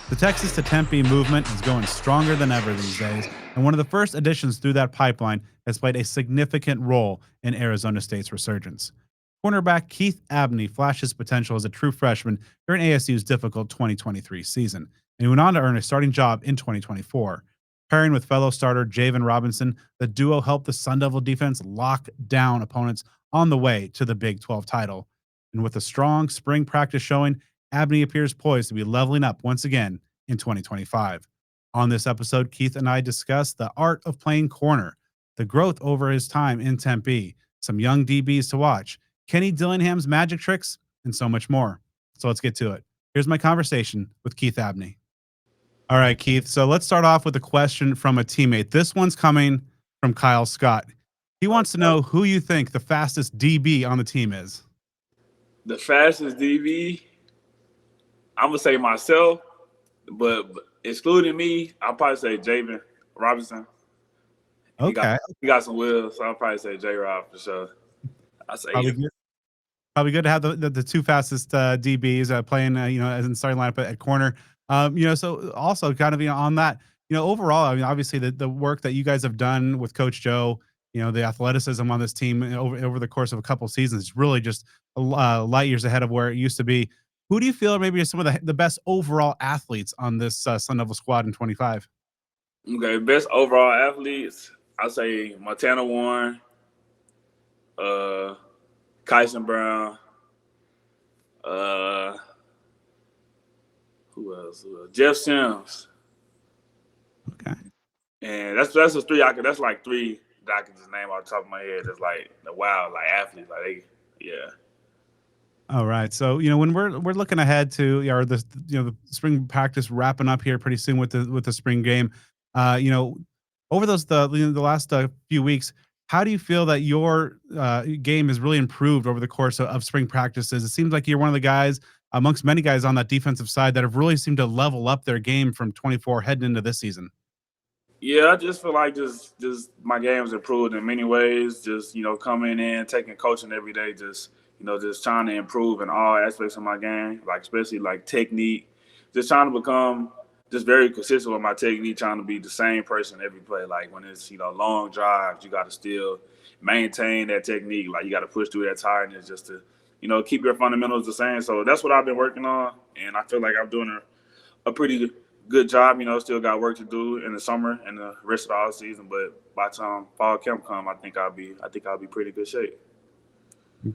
The Texas to Tempe movement is going stronger than ever these days, and one of the first additions through that pipeline has played a significant role in Arizona State's resurgence. Cornerback Keith Abney flashed his potential as a true freshman during ASU's difficult 2023 season, and he went on to earn a starting job in 2024. Pairing with fellow starter Javen Robinson, the duo helped the Sun Devil defense lock down opponents on the way to the Big 12 title. And with a strong spring practice showing, Abney appears poised to be leveling up once again in 2025. On this episode, Keith and I discuss the art of playing corner, the growth over his time in Tempe, some young DBs to watch, Kenny Dillingham's magic tricks, and so much more. So let's get to it. Here's my conversation with Keith Abney. All right, Keith. So let's start off with a question from a teammate. This one's coming from Kyle Scott. He wants to know who you think the fastest DB on the team is. The fastest DB, I'm going to say myself, but excluding me, I'll probably say Javen Robinson. Okay. He got some wheels, so I'll probably say J-Rob for sure. I say probably good to have the two fastest DBs playing, as in starting lineup at corner. So also kind of, on that, overall, I mean, obviously the work that you guys have done with Coach Joe, the athleticism on this team over the course of a couple seasons is really just light years ahead of where it used to be. Who do you feel maybe are some of the best overall athletes on this Sun Devil squad in 25? Okay, best overall athletes, I'll say Montana Warren, Kyson Brown, who else? Jeff Sims. Okay. And that's the three that's like three that I can just name off the top of my head. That's like the wild, like athletes. Yeah. All right. So, when we're looking ahead to the spring practice wrapping up here pretty soon with the spring game, over the last few weeks, how do you feel that your game has really improved over the course of spring practices? It seems like you're one of the guys amongst many guys on that defensive side that have really seemed to level up their game from 24 heading into this season. Yeah, I just feel like just my game's improved in many ways. Just, coming in, taking coaching every day, just trying to improve in all aspects of my game, like especially like technique, just trying to become just very consistent with my technique, trying to be the same person every play. Like when it's, long drives, you got to still maintain that technique. Like you got to push through that tiredness just to, keep your fundamentals the same. So that's what I've been working on. And I feel like I'm doing a pretty good job. Still got work to do in the summer and the rest of the off season. But by the time fall camp come, I think I'll be pretty good shape.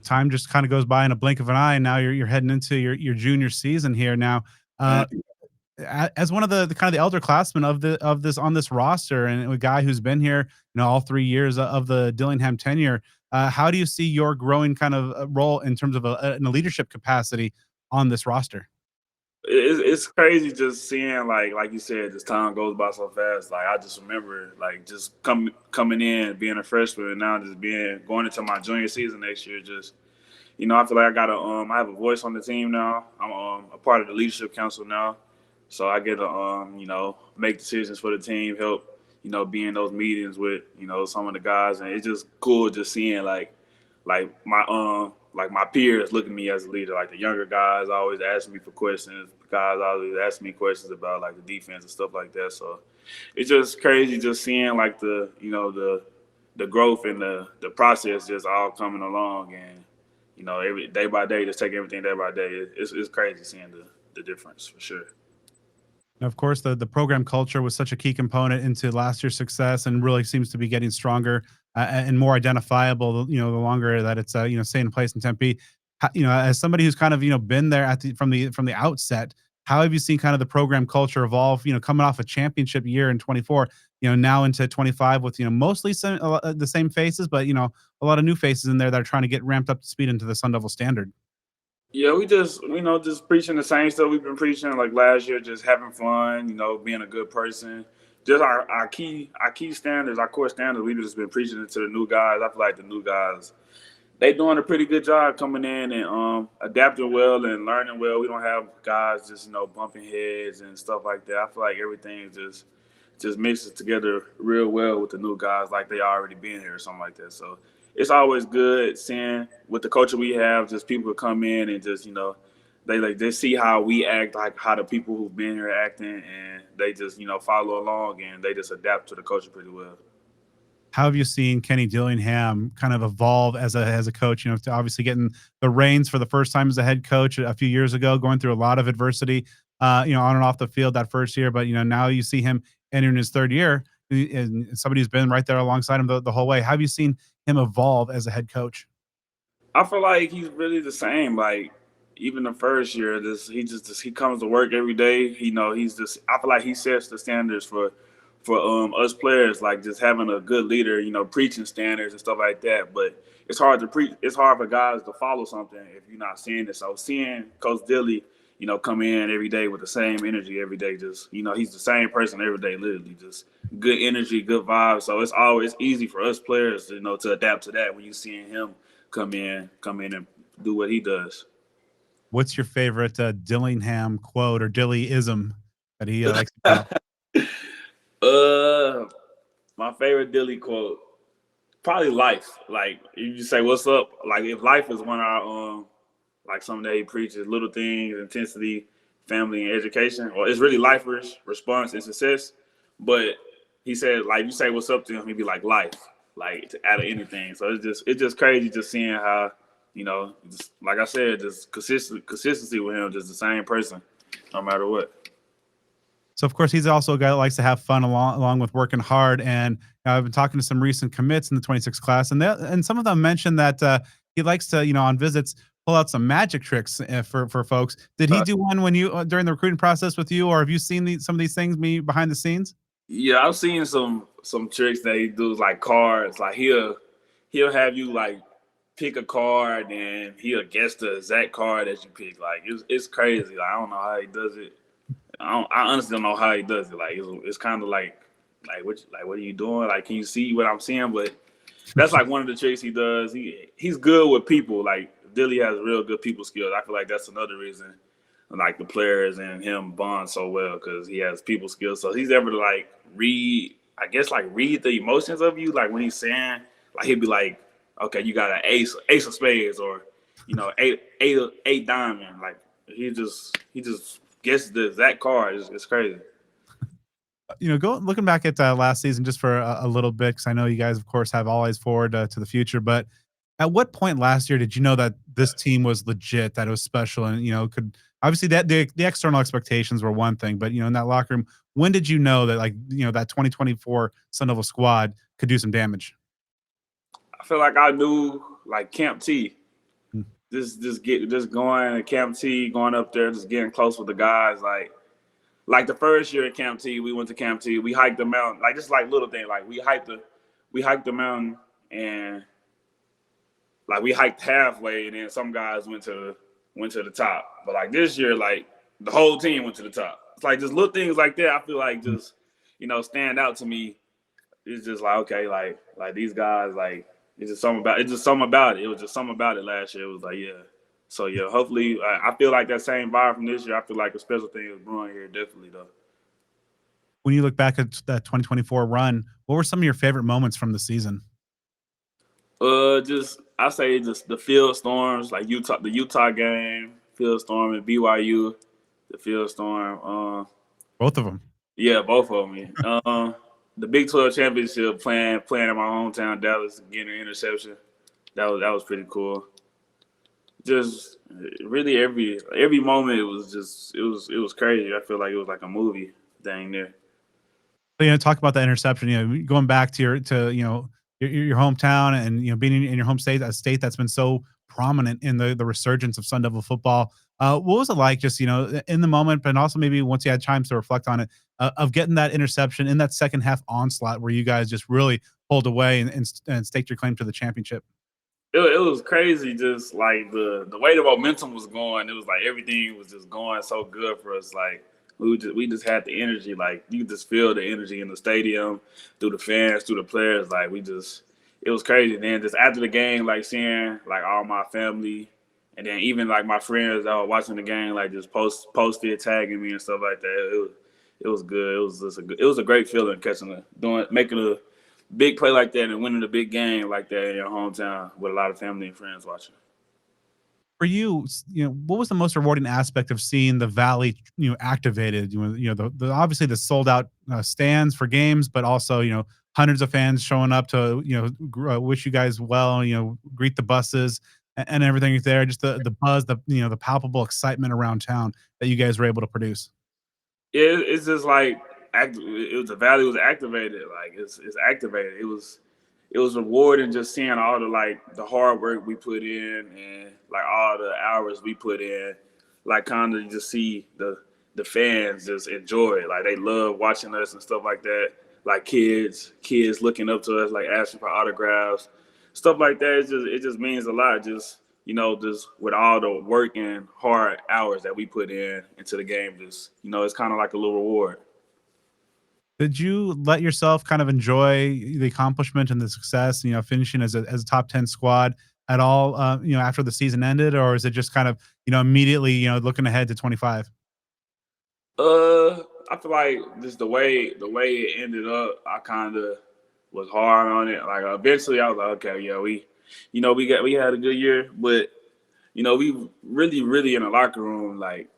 Time just kind of goes by in a blink of an eye, and now you're heading into your junior season here now. As one of the kind of the elder classmen of this roster, and a guy who's been here, all 3 years of the Dillingham tenure, how do you see your growing kind of role in terms of in a leadership capacity on this roster? It's crazy just seeing like you said, this time goes by so fast. Like I just remember like just coming in, being a freshman, and now just going into my junior season next year. Just I feel like I have a voice on the team now. I'm a part of the leadership council now, so I get to make decisions for the team, help be in those meetings with some of the guys, and it's just cool just seeing like my peers look at me as a leader. Like the younger guys always ask me for questions. Guys always ask me questions about like the defense and stuff like that. So it's just crazy just seeing like the growth and the process just all coming along, and every day by day, just taking everything day by day. It's crazy seeing the difference for sure. Of course, the program culture was such a key component into last year's success, and really seems to be getting stronger and more identifiable. The longer that it's staying in place in Tempe. As somebody who's kind of been there from the outset, how have you seen kind of the program culture evolve? Coming off a championship year in 24, now into 25 with mostly the same faces, but a lot of new faces in there that are trying to get ramped up to speed into the Sun Devil standard. Yeah, we just preaching the same stuff we've been preaching like last year, just having fun, being a good person. Just our key standards, our core standards, we've just been preaching it to the new guys. I feel like the new guys, they doing a pretty good job coming in and adapting well and learning well. We don't have guys just, bumping heads and stuff like that. I feel like everything just mixes together real well with the new guys, like they already been here or something like that. So it's always good seeing with the culture we have, just people come in and just, they see how we act, like how the people who've been here acting, and they just follow along and they just adapt to the culture pretty well. How have you seen Kenny Dillingham kind of evolve as a coach? To obviously getting the reins for the first time as a head coach a few years ago, going through a lot of adversity, on and off the field that first year. But now you see him entering his third year, and somebody who's been right there alongside him the whole way. How have you seen him evolve as a head coach? I feel like he's really the same. Like even the first year, he comes to work every day. He's just I feel like he sets the standards for us players, like just having a good leader, preaching standards and stuff like that. But it's hard to preach. It's hard for guys to follow something if you're not seeing it. So seeing Coach Dilly, come in every day with the same energy every day, just he's the same person every day, literally just good energy, good vibes. So it's always easy for us players, to adapt to that when you seeing him come in and do what he does. What's your favorite Dillingham quote or Dilly-ism that he likes to tell? My favorite Dilly quote, probably life. Like you just say, "What's up?" Like if life is one of our like something that he preaches, little things, intensity, family, and education. Or it's really life response and success. But he said, like you say, "What's up?" to him, he'd be like life, like to out of anything. So it's just crazy just seeing how just, like I said, just consistency with him, just the same person, no matter what. So of course he's also a guy that likes to have fun along with working hard. And I've been talking to some recent commits in the 26 class, and some of them mentioned that he likes to on visits pull out some magic tricks for folks. Did he do one when you during the recruiting process with you, or have you seen some of these things behind the scenes? Yeah, I've seen some tricks that he does, like cards. Like he'll have you like pick a card and he'll guess the exact card that you pick. Like it's crazy. Like I don't know how he does it. I honestly don't know how he does it. Like it's kind of like what are you doing? Like can you see what I'm seeing? But that's like one of the tricks he does. He's good with people. Like Dilly has real good people skills. I feel like that's another reason like the players and him bond so well, because he has people skills. So he's able to like read the emotions of you. Like when he's saying, like he'd be like, okay, you got an ace of spades, or eight diamond. Like he just guesses the exact card. It's crazy. Looking back at last season just for a little bit, because I know you guys, of course, have all eyes forward to the future. But at what point last year did you know that this team was legit, that it was special, and could obviously that the external expectations were one thing, but in that locker room, when did you know that that 2024 Sun Devil squad could do some damage? I feel like I knew like Camp T. Hmm. Just going to Camp T, going up there, just getting close with the guys. Like the first year at Camp T, we went to Camp T. We hiked the mountain, like just like little things. Like we hiked the mountain, and like we hiked halfway, and then some guys went to the top. But like this year, like the whole team went to the top. It's like just little things like that. I feel like just stand out to me. It's just like okay, like these guys, like it's just something about it. It was just something about it last year. It was like yeah. So yeah, hopefully I feel like that same vibe from this year. I feel like a special thing is brewing here, definitely though. When you look back at that 2024 run, what were some of your favorite moments from the season? Just I say just the field storms, like the Utah game, field storm, and BYU, the field storm. Both of them. Yeah, both of them. The Big 12 championship playing in my hometown, Dallas, getting an interception. That was pretty cool. Just really every moment it was crazy. I feel like it was like a movie thing there. So, talk about that interception. Going back to your hometown, and being in your home state, a state that's been so prominent in the resurgence of Sun Devil football. What was it like, just in the moment, but also maybe once you had time to reflect on it, of getting that interception in that second half onslaught where you guys just really pulled away and staked your claim to the championship? It was crazy, just like the way the momentum was going. It was like everything was just going so good for us. Like we just had the energy. Like you could just feel the energy in the stadium, through the fans, through the players. Like it was crazy. And then just after the game, like seeing like all my family, and then even like my friends that were watching the game, like just posted tagging me and stuff like that. It was good. It was a great feeling making a big play like that and winning a big game like that in your hometown with a lot of family and friends watching. For you, what was the most rewarding aspect of seeing the Valley, activated? The obviously the sold out stands for games, but also hundreds of fans showing up to wish you guys well, greet the buses and everything there. Just the buzz, the palpable excitement around town that you guys were able to produce. It's just like it was the value was activated. Like it's activated. It was rewarding just seeing all the like the hard work we put in and like all the hours we put in. Like kind of just see the fans just enjoy it. Like they love watching us and stuff like that. Like kids looking up to us, like asking for autographs, stuff like that. It just means a lot. Just with all the work and hard hours that we put in into the game, it's kind of like a little reward. Did you let yourself kind of enjoy the accomplishment and the success, finishing as a top 10 squad at all, after the season ended? Or is it just kind of, immediately, looking ahead to 25? I feel like just the way it ended up, I kind of was hard on it. Like eventually, I was like, okay, yeah, we had a good year, but we really in the locker room, like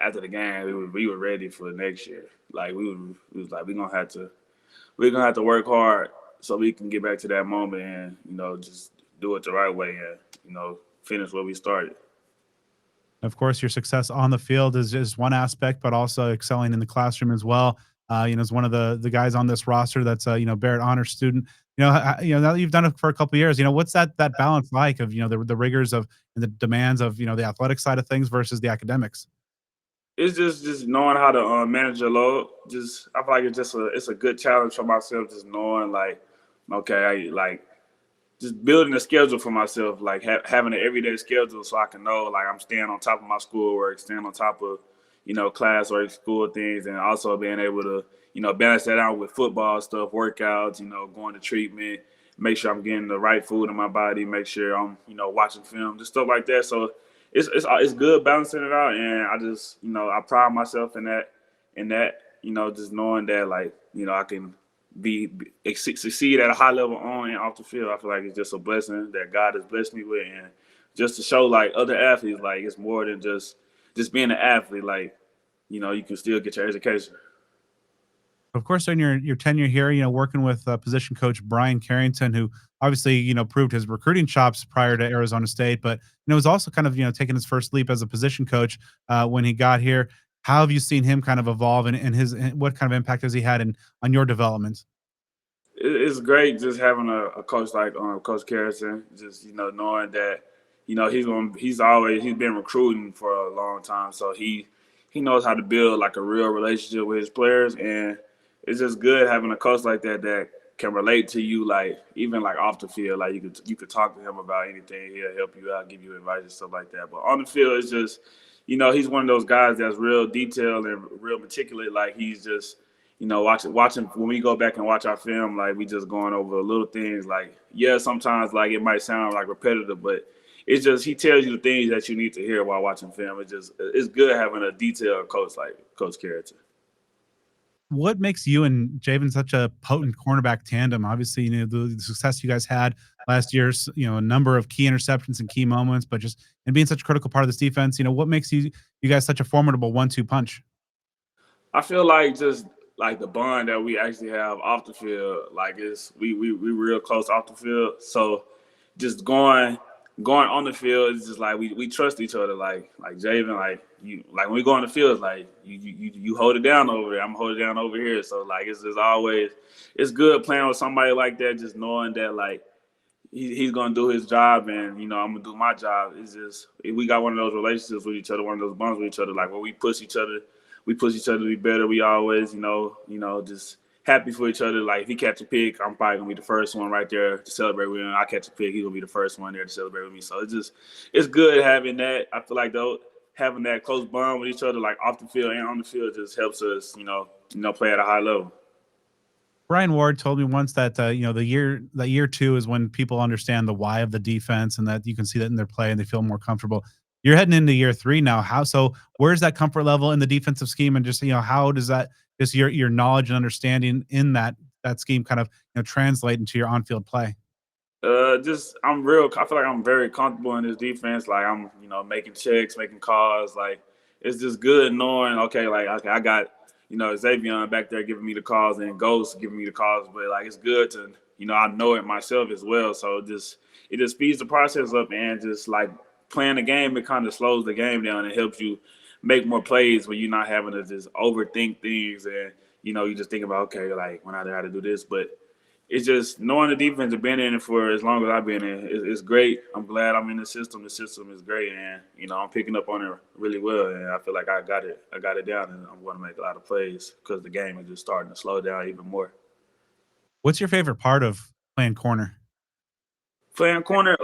after the game, we were ready for next year. Like we was like we're gonna have to work hard so we can get back to that moment and just do it the right way and finish where we started. Of course, your success on the field is just one aspect, but also excelling in the classroom as well. As one of the guys on this roster that's Barrett honor student. Now that you've done it for a couple of years, what's that balance like of the rigors of and the demands of the athletic side of things versus the academics? It's just knowing how to manage your load. Just I feel like it's a good challenge for myself. Just knowing like, okay, just building a schedule for myself, like having an everyday schedule, so I can know like I'm staying on top of my schoolwork, staying on top of class or school things, and also being able to balance that out with football stuff, workouts, going to treatment, make sure I'm getting the right food in my body, make sure I'm watching film, just stuff like that. So it's good balancing it out, and I just I pride myself in that just knowing that like I can succeed at a high level on and off the field. I feel like it's just a blessing that God has blessed me with, and just to show like other athletes like it's more than just being an athlete. Like you can still get your education. Of course, in your tenure here, working with position coach Brian Carrington, who obviously proved his recruiting chops prior to Arizona State, but was also kind of taking his first leap as a position coach when he got here. How have you seen him kind of evolve, and what kind of impact has he had on your development? It's great just having a coach like Coach Carrington, just knowing that he's been recruiting for a long time, so he knows how to build like a real relationship with his players, and it's just good having a coach like that can relate to you, like even like off the field, like you could talk to him about anything, he'll help you out, give you advice and stuff like that. But on the field, it's just he's one of those guys that's real detailed and real meticulous, like he's just watching when we go back and watch our film, like we just going over little things. Like, yeah, sometimes like it might sound like repetitive, but it's just he tells you the things that you need to hear while watching film. It's good having a detailed coach like Coach Carrington. What makes you and Javen such a potent cornerback tandem? Obviously, the success you guys had last year's, a number of key interceptions and key moments, but just and being such a critical part of this defense, what makes you guys such a formidable 1-2 punch? I feel like just like the bond that we actually have off the field, like it's we real close off the field. So just going on the field is just like we trust each other. Like Javen, like you like when we go on the field, it's like you hold it down over there. I'm holding it down over here. So like it's just always it's good playing with somebody like that, just knowing that like he's gonna do his job and I'm gonna do my job. It's just we got one of those relationships with each other, one of those bonds with each other, like where we push each other to be better. We always, just happy for each other. Like if he catch a pick, I'm probably gonna be the first one right there to celebrate with him. I catch a pick, he's gonna be the first one there to celebrate with me. So it's good having that. I feel like though having that close bond with each other, like off the field and on the field, just helps us, play at a high level. Brian Ward told me once that the year two is when people understand the why of the defense, and that you can see that in their play and they feel more comfortable. You're heading into year three now. How so? Where's that comfort level in the defensive scheme, and just how does that just your knowledge and understanding in that scheme kind of translate into your on field play? Just I feel like I'm very comfortable in this defense. Like I'm, making checks, making calls. Like it's just good knowing, okay, like okay, I got, Xavier back there giving me the calls and Ghost giving me the calls. But like it's good to, I know it myself as well. So it just speeds the process up and just like playing the game, it kind of slows the game down and helps you make more plays when you're not having to just overthink things and you just think about, okay, like when I know how to do this, but it's just knowing the defense and being in it for as long as I've been in. It's great. I'm glad I'm in the system. The system is great, and I'm picking up on it really well. And I feel like I got it down, and I'm going to make a lot of plays because the game is just starting to slow down even more. What's your favorite part of playing corner? Playing corner,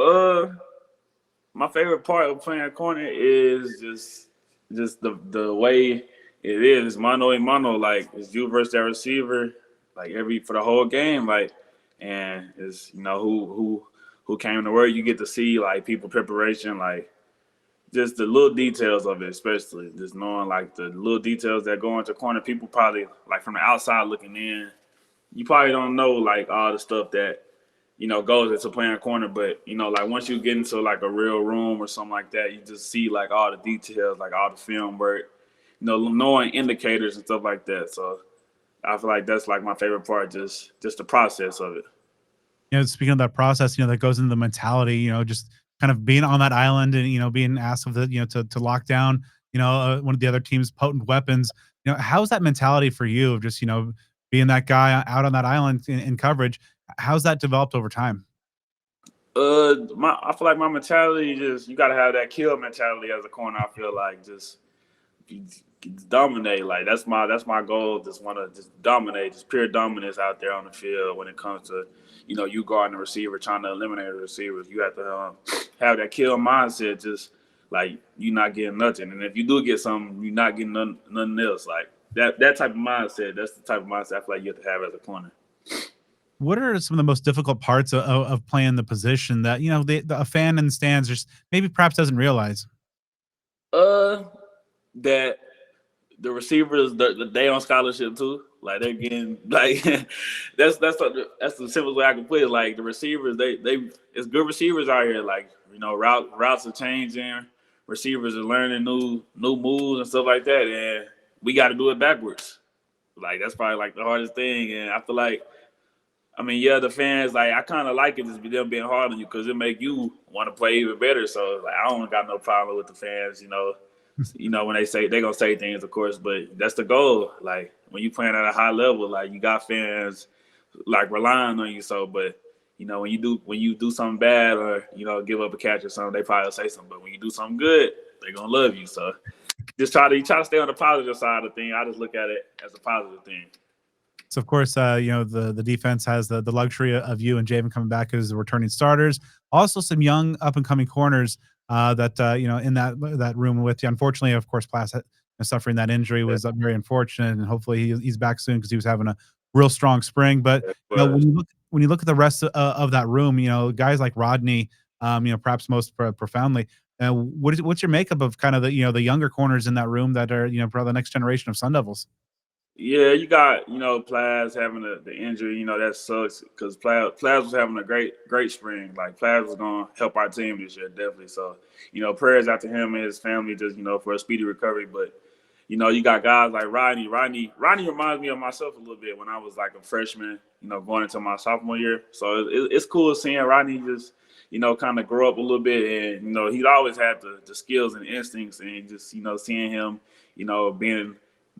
my favorite part of playing corner is just the way it is mano a mano. Like it's you versus that receiver, like for the whole game. Like and it's who came to work. You get to see like people preparation, like just the little details of it, especially just knowing like the little details that go into corner. People probably like from the outside looking in, you probably don't know like all the stuff that goes into playing corner. But like once you get into like a real room or something like that, you just see like all the details, like all the film work, knowing indicators and stuff like that. So I feel like that's like my favorite part, just the process of it. Speaking of that process, that goes into the mentality, just kind of being on that island and, being asked of the, to lock down, one of the other team's potent weapons. How's that mentality for you of just, being that guy out on that island in coverage? How's that developed over time? I feel like my mentality just you gotta have that kill mentality as a corner. I feel like just dominate. Like that's my goal. Just want to just dominate, just pure dominance out there on the field when it comes to you guarding the receiver, trying to eliminate the receivers. You have to have that kill mindset. Just like you not getting nothing, and if you do get something, you're not getting nothing else. Like that type of mindset. That's the type of mindset I feel like you have to have as a corner. What are some of the most difficult parts of playing the position that a fan in the stands just maybe perhaps doesn't realize? That the receivers they on scholarship too. Like they're getting like that's the simplest way I can put it. Like the receivers, they it's good receivers out here. Like routes are changing, receivers are learning new moves and stuff like that, and we got to do it backwards. Like that's probably like the hardest thing, and I feel like. I mean, yeah, the fans like I kind of like it just them being hard on you because it make you want to play even better. So like I don't got no problem with the fans, when they say they're gonna say things, of course, but that's the goal. Like when you playing at a high level, like you got fans like relying on you. So, but when you do something bad or give up a catch or something, they probably say something. But when you do something good, they're gonna love you. So just try to stay on the positive side of things. I just look at it as a positive thing. So of course, the defense has the luxury of you and Javen coming back as the returning starters. Also, some young up and coming corners that in that room with you. Unfortunately, of course, Plass suffering that injury was very unfortunate, and hopefully he's back soon because he was having a real strong spring. But when you look at the rest of that room, guys like Rodney, perhaps most profoundly. What's your makeup of kind of the younger corners in that room that are probably the next generation of Sun Devils? Yeah, you got Plaz having the injury. That sucks because Plaz was having a great spring. Like Plaz was gonna help our team this year, definitely. So prayers out to him and his family, just for a speedy recovery. But you got guys like Rodney. Rodney reminds me of myself a little bit when I was like a freshman. Going into my sophomore year. So it's cool seeing Rodney just kind of grow up a little bit, and he's always had the skills and instincts, and just seeing him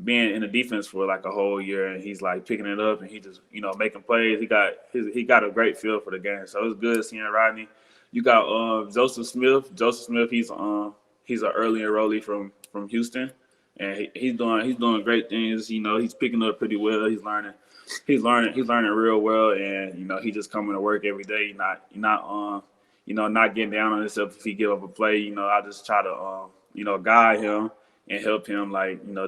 being in the defense for like a whole year, and he's like picking it up and he just making plays. He got a great feel for the game, so it's good seeing Rodney. You got Joseph Smith. He's an early enrollee from Houston, and he's doing great things. He's picking up pretty well. He's learning real well, and he's just coming to work every day. Not getting down on himself if he give up a play. I just try to guide him and help him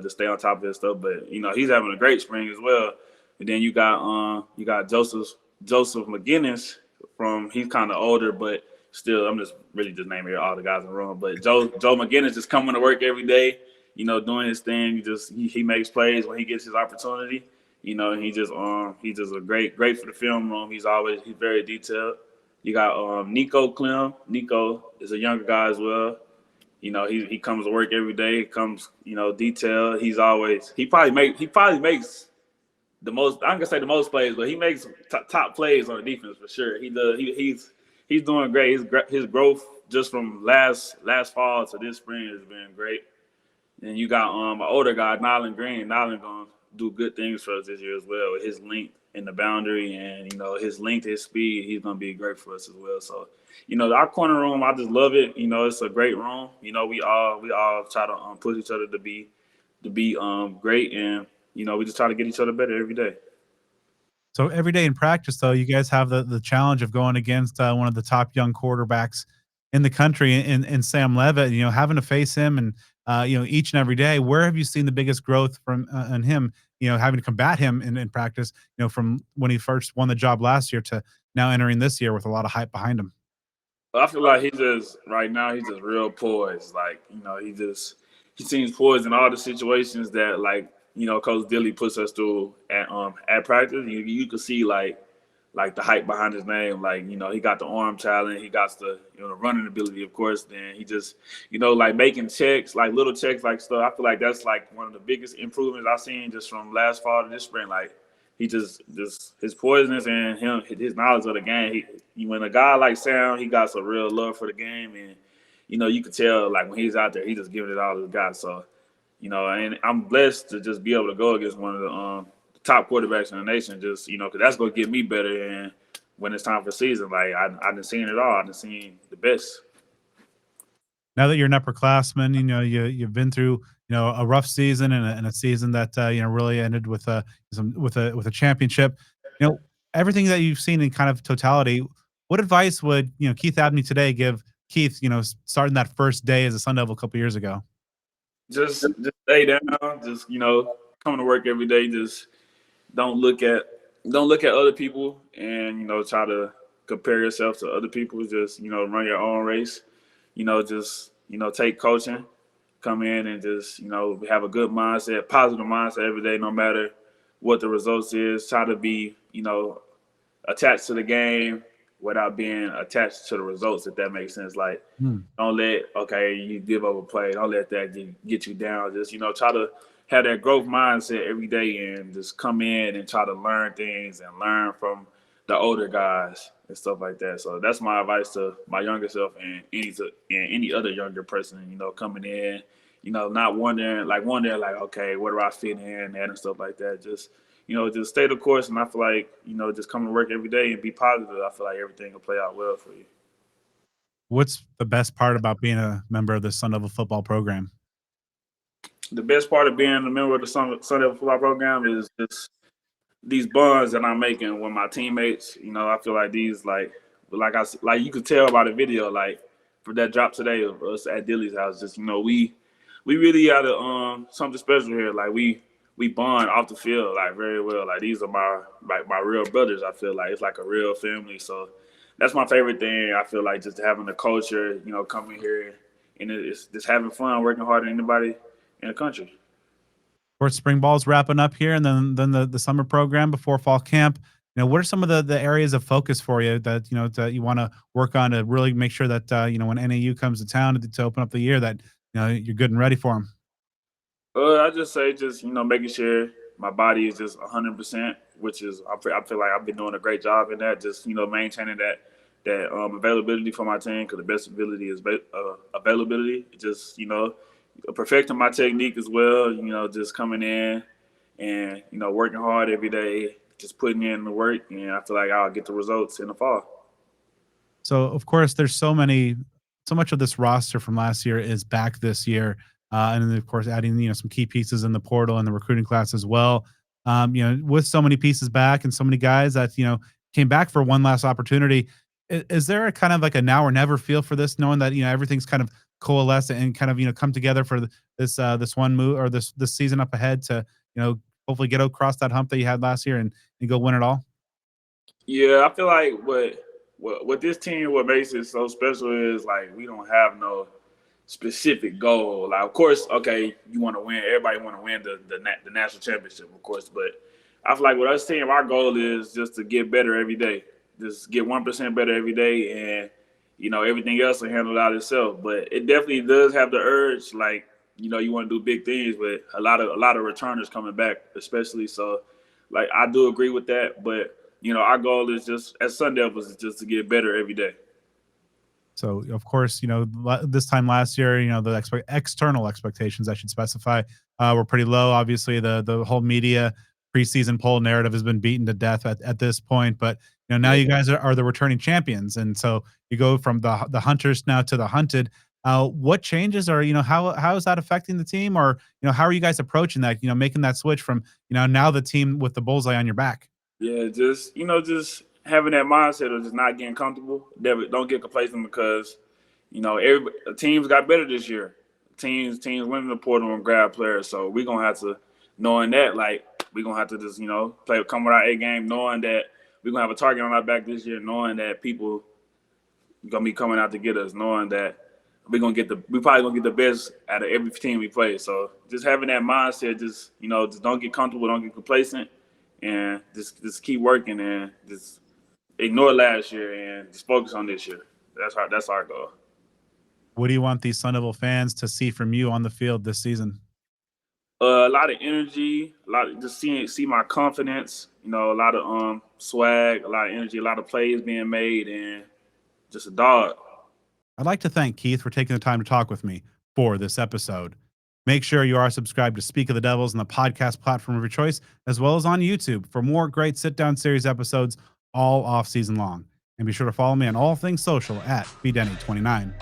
just stay on top of his stuff. But he's having a great spring as well. And then you got Joseph McGinnis he's kind of older, but still I'm just really just naming all the guys in the room. But Joe McGinnis just coming to work every day, doing his thing. He makes plays when he gets his opportunity. And he's just a great for the film room. He's very detailed. You got Nico Clem. Nico is a younger guy as well. You know, he comes to work every day. He comes, you know, detailed. He probably makes the most. I'm gonna say the most plays, but he makes top plays on the defense for sure. He does. He's doing great. His growth just from last fall to this spring has been great. And you got an older guy, Nylan Green. Nylan gonna do good things for us this year as well with his length in the boundary, and you know his length, his speed. He's gonna be great for us as well. So, you know, our corner room, I just love it. You know, it's a great room. You know, we all try to push each other to be great, and you know we just try to get each other better every day. So every day in practice, though, you guys have the challenge of going against one of the top young quarterbacks in the country, in Sam Leavitt. You know, having to face him, and you know, each and every day. Where have you seen the biggest growth from in him? You know, having to combat him in practice. You know, from when he first won the job last year to now entering this year with a lot of hype behind him. I feel like he's just real poised. Like, you know, he seems poised in all the situations that, like, you know, Coach Dilly puts us through at practice. You can see like the hype behind his name. Like, you know, he got the arm talent, he got the, you know, the running ability, of course. Then he just, you know, like making checks, like little checks, like stuff. I feel like that's like one of the biggest improvements I've seen just from last fall to this spring. Like, he just his poisonous and his knowledge of the game. When a guy like Sam, he got some real love for the game, and you know you could tell like when he's out there, he just giving it all he's got. So, you know, and I'm blessed to just be able to go against one of the top quarterbacks in the nation. Just, you know, because that's gonna get me better. And when it's time for season, like I've been seeing it all. I've been seeing the best. Now that you're an upperclassman, you know you've been through a rough season, and a season that really ended with a championship. You know, everything that you've seen in kind of totality. What advice would Keith Abney today give Keith? Starting that first day as a Sun Devil a couple years ago. Just stay down. Just, you know, come to work every day. Just don't look at other people, and you know, try to compare yourself to other people. Just, you know, run your own race. You know, just, you know, take coaching, come in and just, you know, have a good mindset, positive mindset every day, no matter what the results is. Try to be, you know, attached to the game without being attached to the results, if that makes sense. Like, don't let, okay, you give up a play, don't let that get you down. Just, you know, try to have that growth mindset every day and just come in and try to learn things and learn from the older guys and stuff like that. So that's my advice to my younger self and any other younger person, you know, coming in, you know, not wondering like, okay, where do I fit in and stuff like that. Just, you know, just stay the course. And I feel like, you know, just come to work every day and be positive. I feel like everything will play out well for you. What's the best part about being a member of the Sun Devil football program? The best part of being a member of the Sun Devil football program is just these bonds that I'm making with my teammates. You know, I feel like these, like you could tell by the video, like for that drop today of us at Dilly's house. Just, you know, we really got something special here. Like we bond off the field like very well. Like these are my real brothers. I feel like it's like a real family. So that's my favorite thing. I feel like just having the culture, you know, coming here and it's just having fun, working harder than anybody in the country. Of course, spring ball's wrapping up here, and then the summer program before fall camp. What are some of the areas of focus for you that that you want to work on to really make sure that when NAU comes to town to open up the year, that you're good and ready for them? I just say, just, you know, making sure my body is just 100%, which is I feel like I've been doing a great job in that. Just, you know, maintaining that availability for my team, because the best ability is availability. Just, you know, perfecting my technique as well. You know, just coming in and, you know, working hard every day, just putting in the work, and I feel like I'll get the results in the fall. So of course, there's so much of this roster from last year is back this year, and then of course adding some key pieces in the portal and the recruiting class as well. With so many pieces back and so many guys that came back for one last opportunity, is there a kind of like a now or never feel for this, knowing that everything's kind of coalesced and kind of come together for this one move or this season up ahead to hopefully get across that hump that you had last year and go win it all? Yeah, I feel like what this team, what makes it so special is like we don't have no specific goal. Like, of course, okay, you want to win. Everybody want to win the national championship, of course. But I feel like with us team, our goal is just to get better every day. just get 1% better every day, and everything else will handle out itself. But it definitely does have the urge, like you want to do big things, but a lot of returners coming back, especially. So, like I do agree with that, but our goal is just as Sun Devils is just to get better every day. So, of course, this time last year, the external expectations, I should specify, were pretty low. Obviously, the whole media preseason poll narrative has been beaten to death at this point. But now you guys are the returning champions, and so you go from the hunters now to the hunted. What changes are how is that affecting the team, or how are you guys approaching that? Making that switch from now the team with the bullseye on your back. Yeah, just having that mindset of just not getting comfortable. Never, don't get complacent because every teams got better this year. Teams went in the portal and grab players. So we're gonna have to, knowing that, like we're gonna have to just come with our A game, knowing that we're gonna have a target on our back this year, knowing that people gonna be coming out to get us, knowing that we probably gonna get the best out of every team we play. So just having that mindset, just don't get comfortable, don't get complacent, and just keep working and just ignore last year and just focus on this year. That's our goal. What do you want these Sun Devil fans to see from you on the field this season? A lot of energy, a lot of just see my confidence. A lot of swag, a lot of energy, a lot of plays being made, and just a dog. I'd like to thank Keith for taking the time to talk with me for this episode. Make sure you are subscribed to Speak of the Devils on the podcast platform of your choice, as well as on YouTube for more great sit-down series episodes all off season long. And be sure to follow me on all things social at BDenny29.